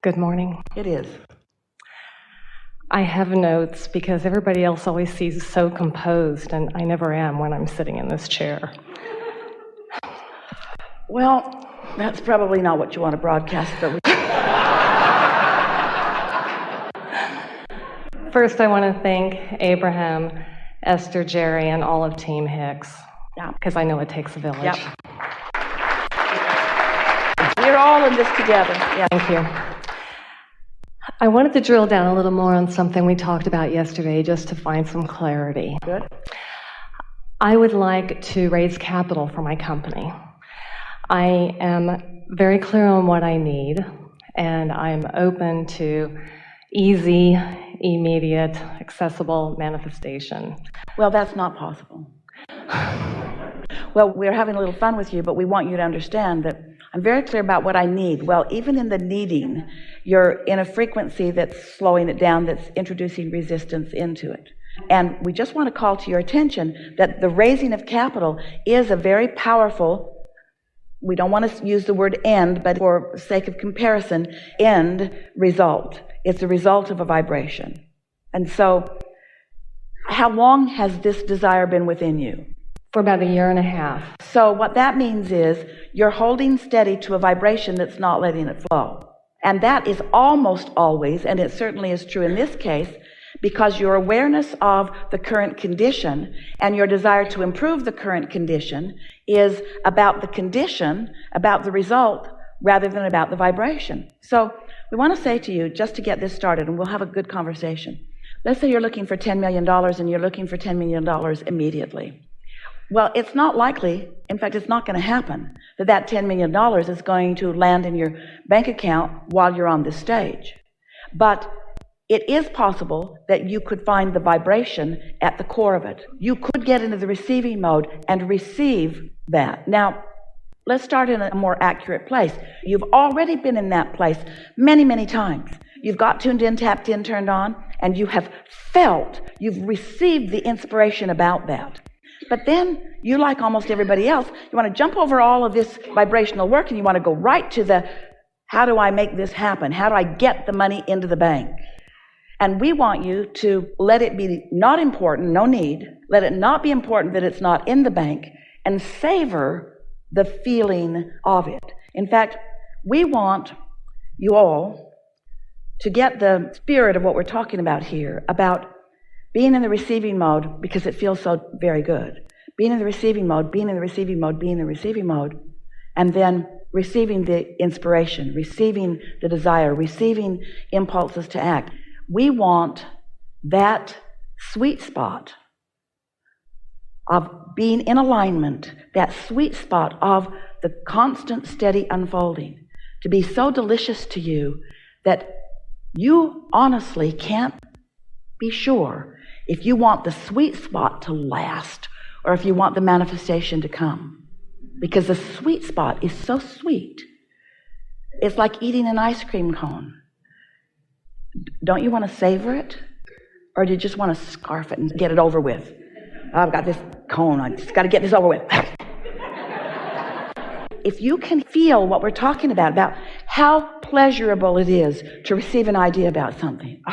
Good morning. It is. I have notes because everybody else always sees so composed, and I never am when I'm sitting in this chair. Well, that's probably not what you want to broadcast, but First, I want to thank Abraham, Esther, Jerry, and all of Team Hicks, because I know it takes a village. Yep. We're all in this together. Yeah. Thank you. I wanted to drill down a little more on something we talked about yesterday, just to find some clarity. Good. I would like to raise capital for my company. I am very clear on what I need, and I'm open to easy, immediate, accessible manifestation. Well, that's not possible. Well, we're having a little fun with you, but we want you to understand that I'm very clear about what I need. Well, even in the needing, you're in a frequency that's slowing it down, that's introducing resistance into it. And we just want to call to your attention that the raising of capital is a very powerful, we don't want to use the word end, but for sake of comparison, end result. It's a result of a vibration. And so, how long has this desire been within you? For about 1.5 years. So what that means is you're holding steady to a vibration that's not letting it flow. And that is almost always, and it certainly is true in this case, because your awareness of the current condition and your desire to improve the current condition is about the condition, about the result, rather than about the vibration. So we want to say to you, just to get this started, and we'll have a good conversation. Let's say you're looking for $10 million and you're looking for $10 million immediately. Well, it's not likely, in fact, it's not going to happen, that $10 million is going to land in your bank account while you're on this stage. But it is possible that you could find the vibration at the core of it. You could get into the receiving mode and receive that. Now, let's start in a more accurate place. You've already been in that place many, many times. You've got tuned in, tapped in, turned on, and you have felt, you've received the inspiration about that. But then you, like almost everybody else, you want to jump over all of this vibrational work and you want to go right to the, how do I make this happen? How do I get the money into the bank? And we want you to let it be not important, no need. Let it not be important that it's not in the bank, and savor the feeling of it. In fact, we want you all to get the spirit of what we're talking about here, about being in the receiving mode, because it feels so very good. Being in the receiving mode, being in the receiving mode, being in the receiving mode, and then receiving the inspiration, receiving the desire, receiving impulses to act. We want that sweet spot of being in alignment, that sweet spot of the constant, steady unfolding, to be so delicious to you that you honestly can't be sure if you want the sweet spot to last or if you want the manifestation to come. Because the sweet spot is so sweet. It's like eating an ice cream cone. Don't you want to savor it? Or do you just want to scarf it and get it over with? I've got this cone, I just got to get this over with. If you can feel what we're talking about how pleasurable it is to receive an idea about something.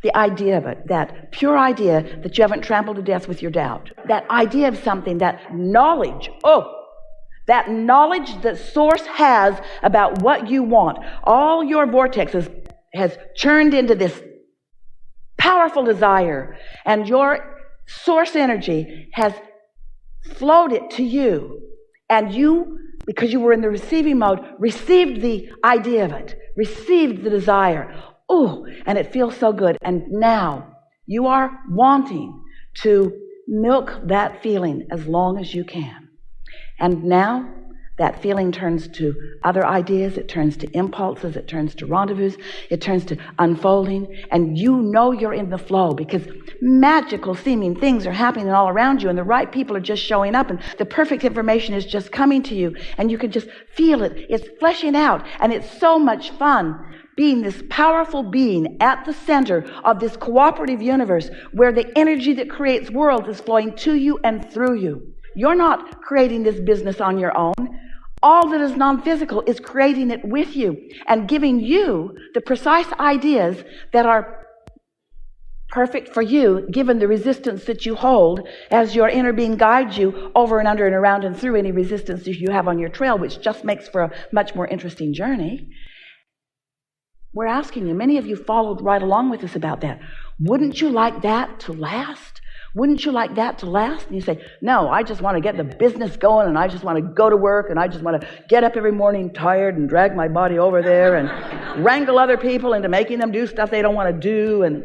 The idea of it, that pure idea that you haven't trampled to death with your doubt. That idea of something, that knowledge, that knowledge that Source has about what you want. All your vortexes has churned into this powerful desire, and your Source energy has flowed it to you. And you, because you were in the receiving mode, received the idea of it, received the desire. And it feels so good. And now you are wanting to milk that feeling as long as you can. And now that feeling turns to other ideas, it turns to impulses, it turns to rendezvous, it turns to unfolding, and you know you're in the flow because magical seeming things are happening all around you, and the right people are just showing up, and the perfect information is just coming to you, and you can just feel it. It's fleshing out, and it's so much fun being this powerful being at the center of this cooperative universe where the energy that creates worlds is flowing to you and through you. You're not creating this business on your own. all that is non-physical is creating it with you and giving you the precise ideas that are perfect for you, given the resistance that you hold as your inner being guides you over and under and around and through any resistance that you have on your trail, which just makes for a much more interesting journey. We're asking you, many of you followed right along with us about that. Wouldn't you like that to last? Wouldn't you like that to last? And you say, no, I just want to get the business going, and I just want to go to work, and I just want to get up every morning tired and drag my body over there and wrangle other people into making them do stuff they don't want to do. And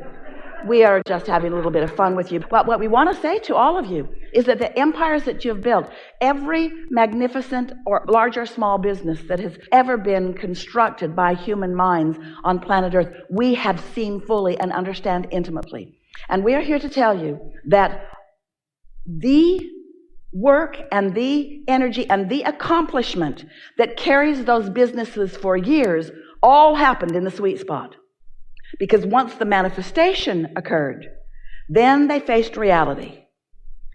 we are just having a little bit of fun with you. But what we want to say to all of you is that the empires that you've built, every magnificent or large or small business that has ever been constructed by human minds on planet Earth, we have seen fully and understand intimately. And we are here to tell you that the work and the energy and the accomplishment that carries those businesses for years all happened in the sweet spot. Because once the manifestation occurred, then they faced reality.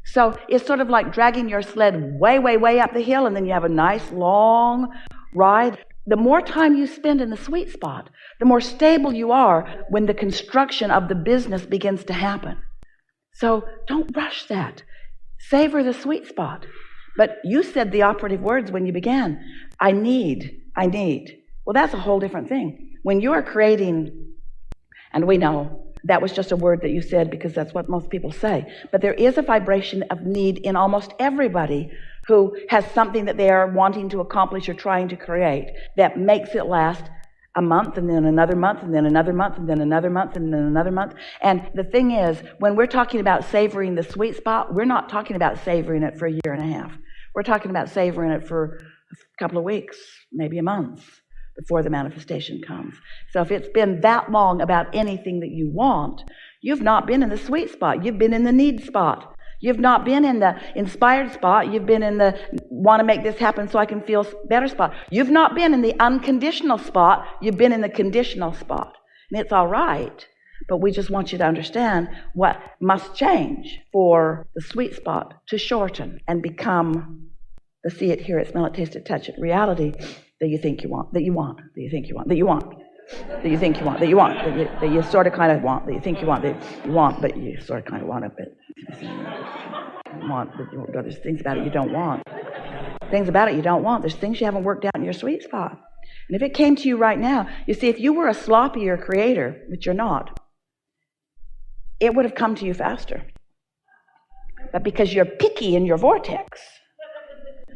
So it's sort of like dragging your sled way, way, way up the hill, and then you have a nice long ride. The more time you spend in the sweet spot, the more stable you are when the construction of the business begins to happen. So don't rush that. Savor the sweet spot. But you said the operative words when you began. I need. Well, that's a whole different thing. When you are creating, and we know that was just a word that you said because that's what most people say, but there is a vibration of need in almost everybody who has something that they are wanting to accomplish or trying to create that makes it last a month, and then another month, and then another month, and then another month, and then another month. And the thing is, when we're talking about savoring the sweet spot, we're not talking about savoring it for a year and a half. We're talking about savoring it for a couple of weeks, maybe a month, before the manifestation comes. So if it's been that long about anything that you want, you've not been in the sweet spot. You've been in the need spot. You've not been in the inspired spot. You've been in the want to make this happen so I can feel better spot. You've not been in the unconditional spot. You've been in the conditional spot. And it's all right, but we just want you to understand what must change for the sweet spot to shorten and become the see it, hear it, smell it, taste it, touch it reality that you think you want, that you want, that you think you want, that you want, that you think you want, that you want, that you sort of kind of want, that you think you want, that you want, but you sort of kind of want it, but you want, but there's things about it you don't want. Things about it you don't want. There's things you haven't worked out in your sweet spot. And if it came to you right now, you see, if you were a sloppier creator, which you're not, it would have come to you faster. But because you're picky in your vortex,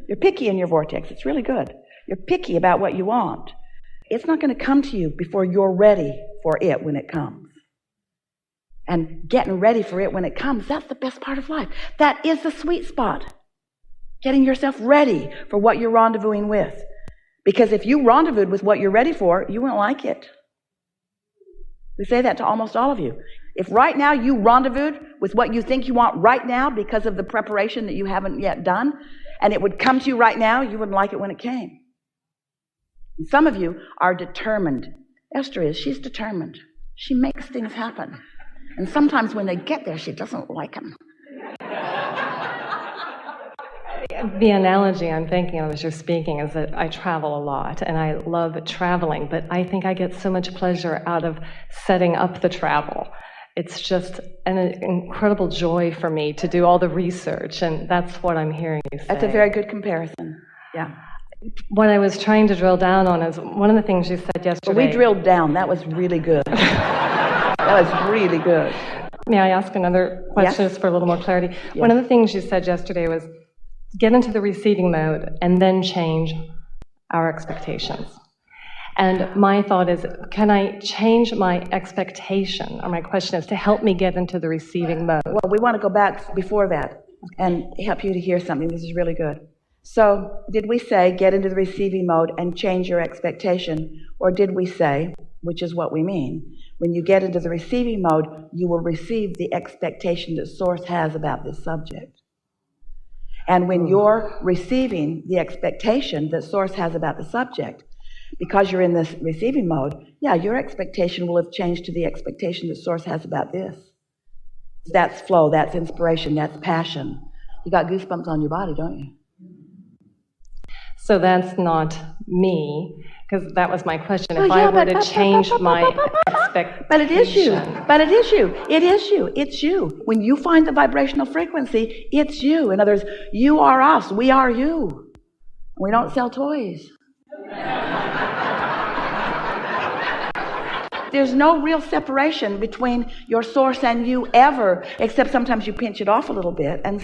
it's really good. You're picky about what you want. It's not going to come to you before you're ready for it when it comes. And getting ready for it when it comes, that's the best part of life. That is the sweet spot. Getting yourself ready for what you're rendezvousing with. Because if you rendezvoused with what you're ready for, you wouldn't like it. We say that to almost all of you. If right now you rendezvoused with what you think you want right now because of the preparation that you haven't yet done, and it would come to you right now, you wouldn't like it when it came. And some of you are determined. Esther is. She's determined. She makes things happen. And sometimes when they get there, she doesn't like them. The analogy I'm thinking of as you're speaking is that I travel a lot, and I love traveling, but I think I get so much pleasure out of setting up the travel. It's just an incredible joy for me to do all the research, and that's what I'm hearing you say. That's a very good comparison. Yeah. What I was trying to drill down on is one of the things you said yesterday. Well, we drilled down. That was really good. That was really good. May I ask another question just for a little more clarity? Yes. One of the things you said yesterday was get into the receiving mode and then change our expectations. And my thought is, can I change my expectation? Or my question is to help me get into the receiving mode. Well, we want to go back before that and help you to hear something. This is really good. So did we say get into the receiving mode and change your expectation? Or did we say, which is what we mean, when you get into the receiving mode, you will receive the expectation that Source has about this subject. And when you're receiving the expectation that Source has about the subject, because you're in this receiving mode, your expectation will have changed to the expectation that Source has about this. That's flow, that's inspiration, that's passion. You got goosebumps on your body, don't you? So that's not me, because that was my question. Well, if yeah, I were to change my expectation. But it is you. But it is you. It is you. It's you. When you find the vibrational frequency, it's you. In other words, you are us. We are you. We don't sell toys. There's no real separation between your source and you ever, except sometimes you pinch it off a little bit. And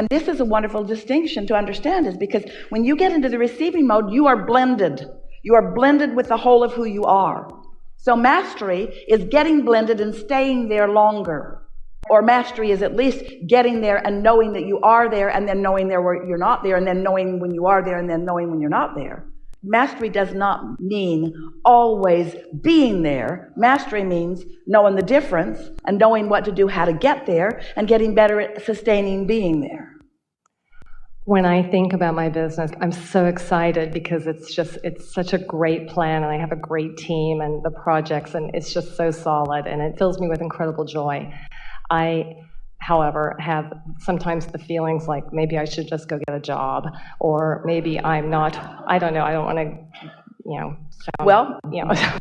this is a wonderful distinction to understand, is because when you get into the receiving mode, you are blended. You are blended with the whole of who you are. So mastery is getting blended and staying there longer. Or mastery is at least getting there and knowing that you are there, and then knowing there where you're not there, and then knowing when you are there, and then knowing when you're not there. Mastery does not mean always being there. Mastery means knowing the difference and knowing what to do, how to get there, and getting better at sustaining being there. When I think about my business, I'm so excited because it's such a great plan, and I have a great team and the projects, and it's just so solid, and it fills me with incredible joy. I, however, have sometimes the feelings like maybe I should just go get a job, or maybe I'm not, I don't know, I don't want to,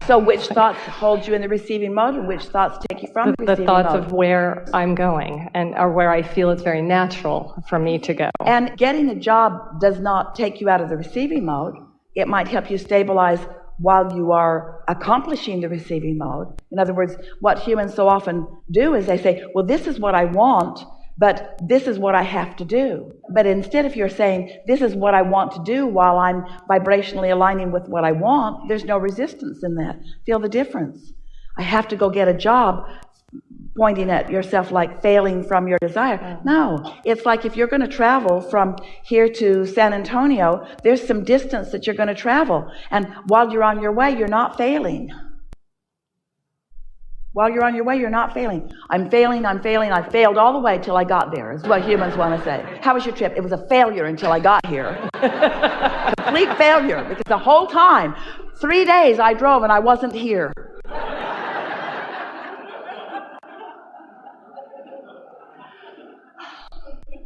So which thoughts hold you in the receiving mode, and which thoughts take you from the receiving mode? The thoughts of where I'm going, or where I feel it's very natural for me to go. And getting a job does not take you out of the receiving mode. It might help you stabilize while you are accomplishing the receiving mode. In other words, what humans so often do is they say, well, this is what I want, but this is what I have to do. But instead, if you're saying, this is what I want to do while I'm vibrationally aligning with what I want, there's no resistance in that. Feel the difference. I have to go get a job, pointing at yourself like failing from your desire. No, it's like if you're going to travel from here to San Antonio, there's some distance that you're going to travel. And while you're on your way, you're not failing. While you're on your way, you're not failing. I'm failing. I failed all the way till I got there, is what humans want to say. How was your trip? It was a failure until I got here. Complete failure, because the whole time, 3 days I drove and I wasn't here.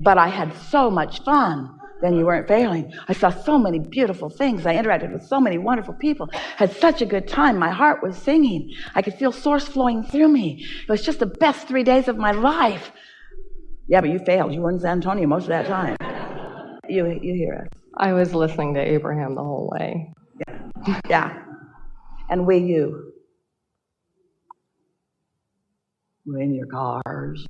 But I had so much fun. Then you weren't failing. I saw so many beautiful things. I interacted with so many wonderful people. Had such a good time. My heart was singing. I could feel source flowing through me. It was just the best 3 days of my life. Yeah, but you failed. You were in San Antonio most of that time. You hear us. I was listening to Abraham the whole way. Yeah. And you. We're in your cars.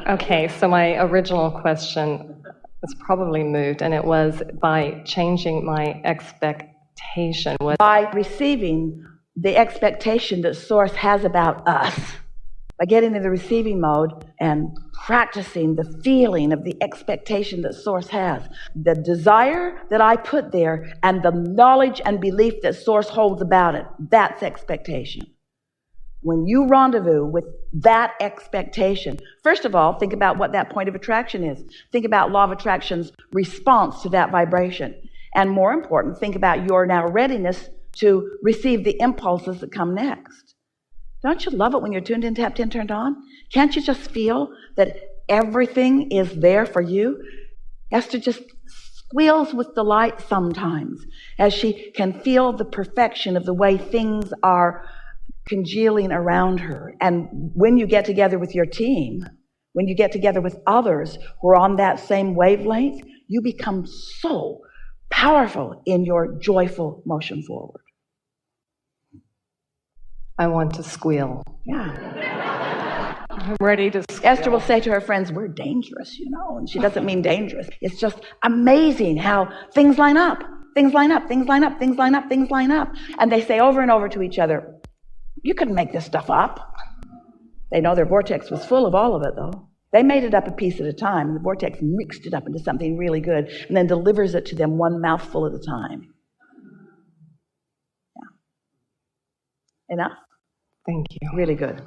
Okay, so my original question was probably moved, and it was by changing my expectation. By receiving the expectation that Source has about us. By getting in the receiving mode and practicing the feeling of the expectation that Source has. The desire that I put there and the knowledge and belief that Source holds about it, that's expectation. When you rendezvous with that expectation, first of all, think about what that point of attraction is. Think about law of attraction's response to that vibration. And more important, think about your now readiness to receive the impulses that come next. Don't you love it when you're tuned in, tapped in, turned on? Can't you just feel that everything is there for you? Esther just squeals with delight sometimes as she can feel the perfection of the way things are congealing around her. And when you get together with your team, when you get together with others who are on that same wavelength, you become so powerful in your joyful motion forward. I want to squeal. Yeah. I'm ready to squeal. Esther will say to her friends, we're dangerous, and she doesn't mean dangerous. It's just amazing how things line up. Things line up, things line up, things line up, things line up. And they say over and over to each other, you couldn't make this stuff up. They know their vortex was full of all of it, though. They made it up a piece at a time, and the vortex mixed it up into something really good and then delivers it to them one mouthful at a time. Yeah. Enough? Thank you. Really good.